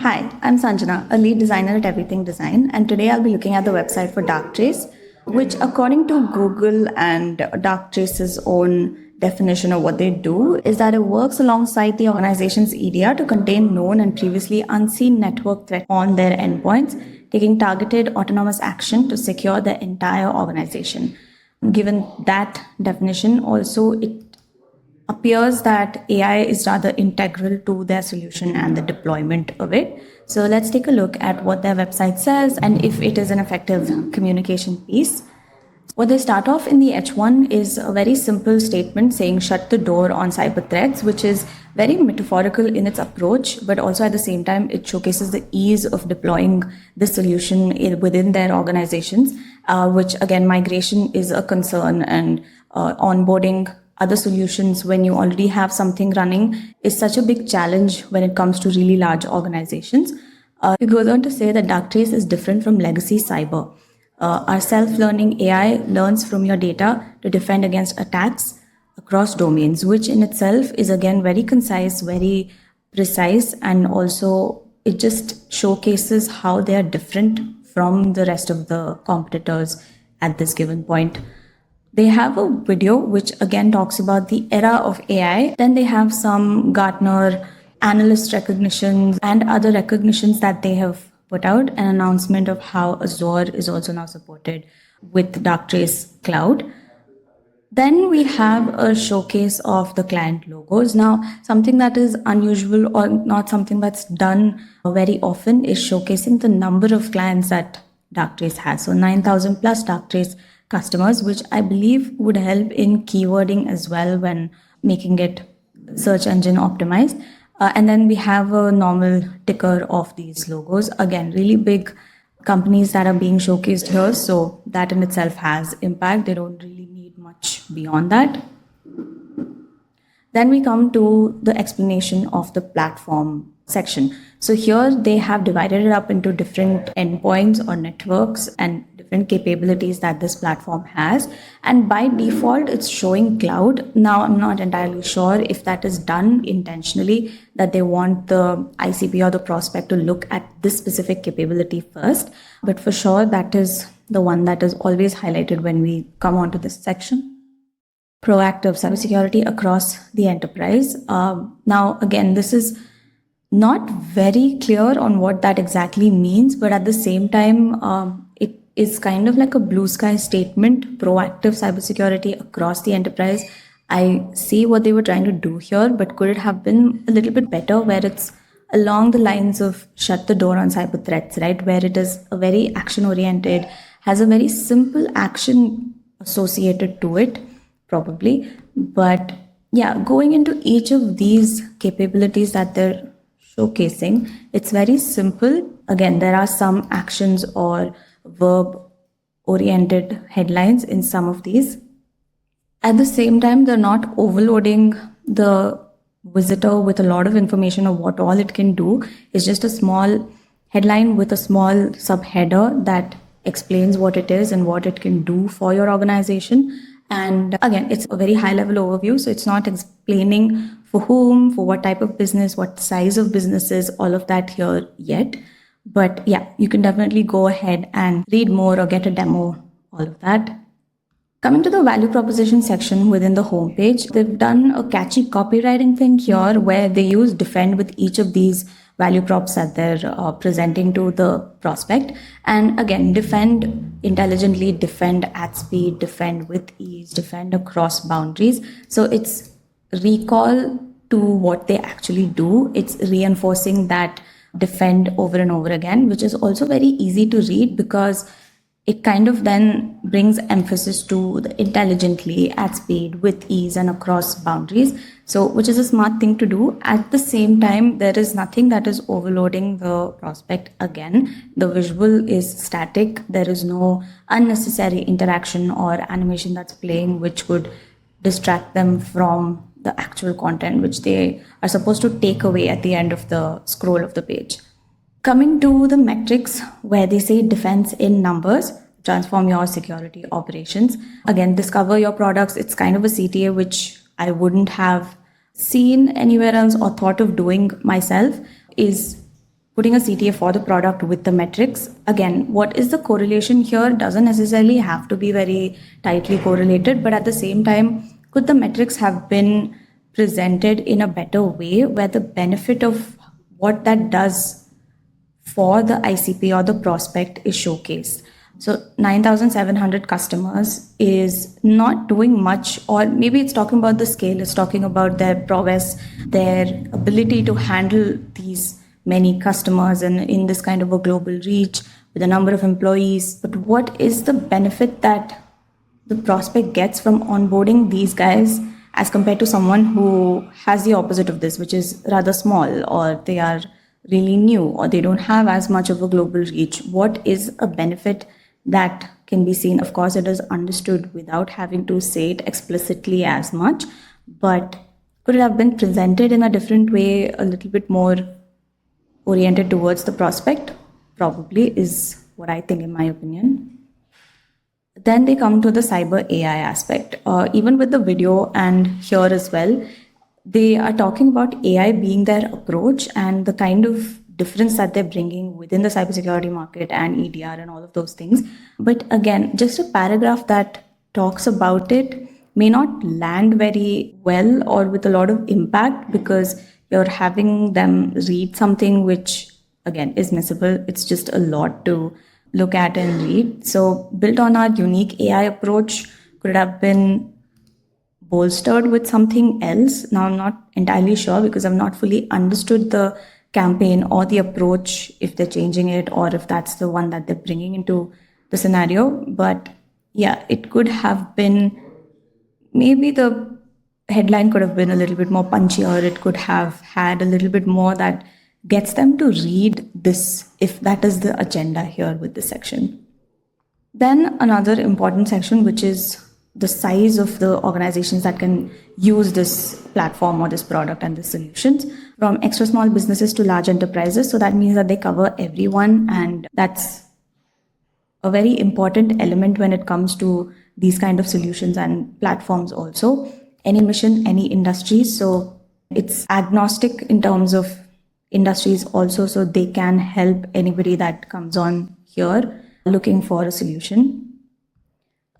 Hi, I'm Sanjana, a lead designer at Everything Design, and today I'll be looking at the website for Darktrace, which, according to Google and Darktrace's own definition of what they do, is that it works alongside the organization's EDR to contain known and previously unseen network threats on their endpoints, taking targeted autonomous action to secure the entire organization. Given that definition, also it appears that AI is rather integral to their solution and the deployment of it. So let's take a look at what their website says and if it is an effective communication piece. What they start off in the H1 is a very simple statement saying shut the door on cyber threats, which is very metaphorical in its approach, but also at the same time, it showcases the ease of deploying the solution within their organizations, which again, migration is a concern, and onboarding other solutions when you already have something running is such a big challenge when it comes to really large organizations. It goes on to say that Darktrace is different from legacy cyber. Our self-learning AI learns from your data to defend against attacks across domains, which in itself is again very concise, very precise, and also it just showcases how they are different from the rest of the competitors at this given point. They have a video which again talks about the era of AI. Then they have some Gartner analyst recognitions and other recognitions that they have put out, an announcement of how Azure is also now supported with Darktrace Cloud. Then we have a showcase of the client logos. Now, something that is unusual or not something that's done very often is showcasing the number of clients that Darktrace has. So 9,000 plus Darktrace customers, which I believe would help in keywording as well when making it search engine optimized. And then we have a normal ticker of these logos. Again, really big companies that are being showcased here. So that in itself has impact. They don't really need much beyond that. Then we come to the explanation of the platform section. So here they have divided it up into different endpoints or networks and different capabilities that this platform has. And by default, it's showing cloud. Now, I'm not entirely sure if that is done intentionally, that they want the ICP or the prospect to look at this specific capability first. But for sure, that is the one that is always highlighted when we come onto this section. Proactive cybersecurity across the enterprise. Now, again, this is not very clear on what that exactly means, but at the same time, it is kind of like a blue sky statement, proactive cybersecurity across the enterprise. I see what they were trying to do here, but could it have been a little bit better where it's along the lines of shut the door on cyber threats, right? Where it is a very action oriented, has a very simple action associated to it, probably. But yeah, going into each of these capabilities that they're showcasing, it's very simple. Again, there are some actions or verb oriented headlines in some of these. At the same time, they're not overloading the visitor with a lot of information of what all it can do. It's just a small headline with a small subheader that explains what it is and what it can do for your organization. And again, it's a very high level overview. So it's not explaining for whom, for what type of business, what size of businesses, all of that here yet. But yeah, you can definitely go ahead and read more or get a demo, all of that. Coming to the value proposition section within the homepage, they've done a catchy copywriting thing here where they use defend with each of these value props that they're presenting to the prospect. And again, defend intelligently, defend at speed, defend with ease, defend across boundaries. So it's recall to what they actually do. It's reinforcing that defend over and over again, which is also very easy to read because it kind of then brings emphasis to the intelligently, at speed, with ease, and across boundaries. So, which is a smart thing to do. At the same time, there is nothing that is overloading the prospect again. The visual is static. There is no unnecessary interaction or animation that's playing, which would distract them from the actual content, which they are supposed to take away at the end of the scroll of the page. Coming to the metrics where they say defense in numbers, transform your security operations. Again, discover your products. It's kind of a CTA which I wouldn't have seen anywhere else or thought of doing myself, is putting a CTA for the product with the metrics. Again, what is the correlation here doesn't necessarily have to be very tightly correlated, but at the same time, could the metrics have been presented in a better way where the benefit of what that does for the ICP or the prospect is showcased? So 9,700 customers is not doing much, or maybe it's talking about the scale, it's talking about their prowess, their ability to handle these many customers and in this kind of a global reach with a number of employees. But what is the benefit that the prospect gets from onboarding these guys as compared to someone who has the opposite of this, which is rather small, or they are really new, or they don't have as much of a global reach? What is a benefit that can be seen? Of course, it is understood without having to say it explicitly as much, but could it have been presented in a different way, a little bit more oriented towards the prospect? Probably is what I think, in my opinion. Then they come to the cyber AI aspect. Even with the video and here as well, they are talking about AI being their approach and the kind of difference that they're bringing within the cybersecurity market and EDR and all of those things. But again, just a paragraph that talks about it may not land very well or with a lot of impact, because you're having them read something which, again, is missable. It's just a lot to look at and read. So built on our unique AI approach, could it have been bolstered with something else? Now, I'm not entirely sure because I've not fully understood the campaign or the approach, if they're changing it or if that's the one that they're bringing into the scenario. But yeah, it could have been, maybe the headline could have been a little bit more punchy, or it could have had a little bit more that gets them to read this, if that is the agenda here with this section. Then another important section, which is the size of the organizations that can use this platform or this product and the solutions, from extra small businesses to large enterprises. So that means that they cover everyone, and that's a very important element when it comes to these kind of solutions and platforms also. Any mission, any industry. So it's agnostic in terms of industries also, so they can help anybody that comes on here looking for a solution.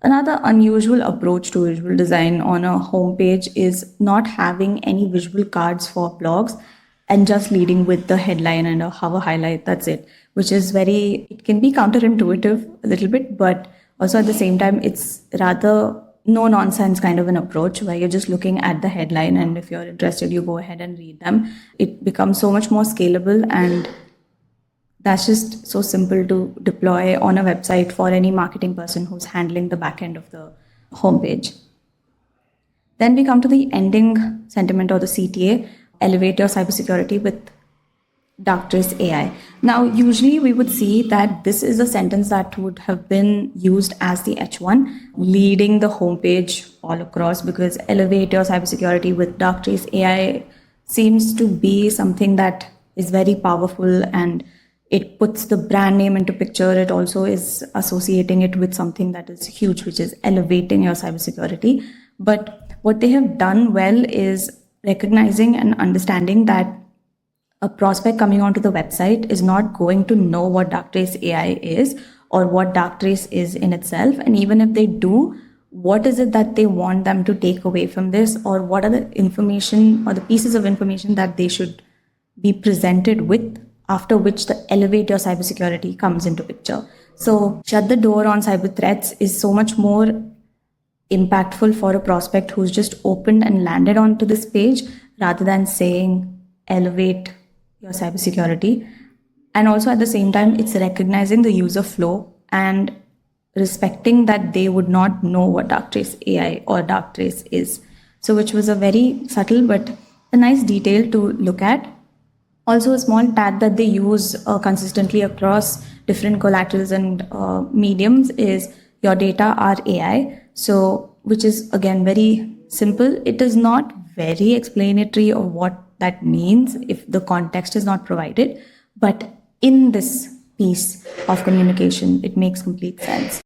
Another unusual approach to visual design on a homepage is not having any visual cards for blogs and just leading with the headline and a hover highlight. That's it, which is it can be counterintuitive a little bit, but also at the same time, it's rather no nonsense kind of an approach where you're just looking at the headline, and if you're interested, you go ahead and read them. It becomes so much more scalable, and that's just so simple to deploy on a website for any marketing person who's handling the back end of the homepage. Then we come to the ending sentiment, or the CTA, elevate your cybersecurity with Darktrace AI. Now, usually we would see that this is a sentence that would have been used as the H1, leading the homepage all across, because elevate your cybersecurity with Darktrace AI seems to be something that is very powerful, and it puts the brand name into picture. It also is associating it with something that is huge, which is elevating your cybersecurity. But what they have done well is recognizing and understanding that a prospect coming onto the website is not going to know what Darktrace AI is or what Darktrace is in itself. And even if they do, what is it that they want them to take away from this, or what are the information or the pieces of information that they should be presented with, after which the elevate your cybersecurity comes into picture. So shut the door on cyber threats is so much more impactful for a prospect who's just opened and landed onto this page, rather than saying elevate your cybersecurity. And also at the same time, it's recognizing the user flow and respecting that they would not know what Darktrace AI or Darktrace is. So which was a very subtle but a nice detail to look at. Also a small tag that they use consistently across different collaterals and mediums is your data are AI. So which is again very simple. It is not very explanatory of what that means if the context is not provided, but in this piece of communication, it makes complete sense.